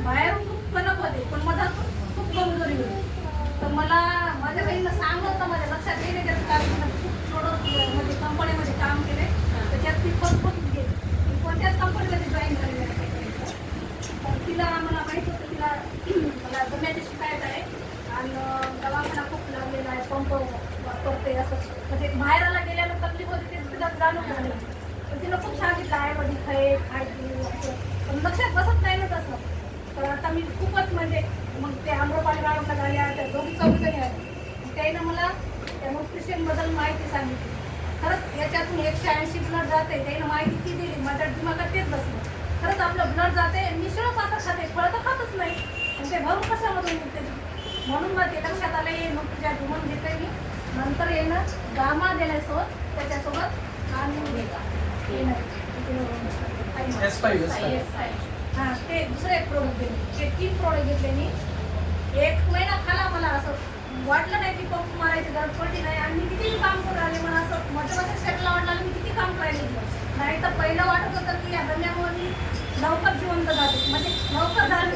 बाहेरून खूप कणक होते पण मधात खूप कमजोरी होती. तर मला माझ्या बहिणीनं सांगलं होतं, माझ्या लक्षात येईल त्याचं कारण खूप थोडं म्हणजे कंपनीमध्ये काम केले त्याच्यात ती पण गेली. ती कोणत्याच कंपनीमध्ये जॉईन झालेली नाही. तर तिला मला माहीत होतं तिला मला दम्याची शिकायत आहे आणि दवाखाना खूप लागलेला आहे, पंप वापरते असं म्हणजे बाहेरला गेल्यानं तकलीफ होती ते तिला जाणून झालं. तर तिला खूप सांगितलं आयुर्वेदिक खायची असं, पण लक्षात बसत नाही ना तसं. तर आता मी खूपच म्हणजे मग ते आम्रपाली मॅडमला झाल्या, त्या दोघी चौघी आल्या, त्यानं मला त्या न्यूट्रिशनबद्दल माहिती सांगितली. खरंच याच्यातून 180 ब्लड जाते, त्यानं माहिती ती दिली, माझ्या दिमागात तेच बसलं. खरंच आपलं ब्लड जाते, मिसळच आता खाते, फळं तर खातच नाही, आणि ते भरून कशामधून निघते. म्हणून मग ते लक्षात आलं, हे मग तुझ्या जुमून घेते मी. नंतर येणं गामा दिल्यासोबत त्याच्यासोबत आणि हां ते दुसरे एक प्रोडक्ट दिले. ते 3 प्रोडक्ट घेतले मी. 1 महिना खाला, मला असं वाटलं नाही की पंप मारायची गरज पडली नाही, आणि मी किती काम करून आले. मला असं मध्ये मध्ये सेटला वाटलं मी किती काम करायला नाही. तर पहिलं वाटत होतं की या धंद्यामुळे मी लवकर जिवंत जाते, म्हणजे लवकर झालं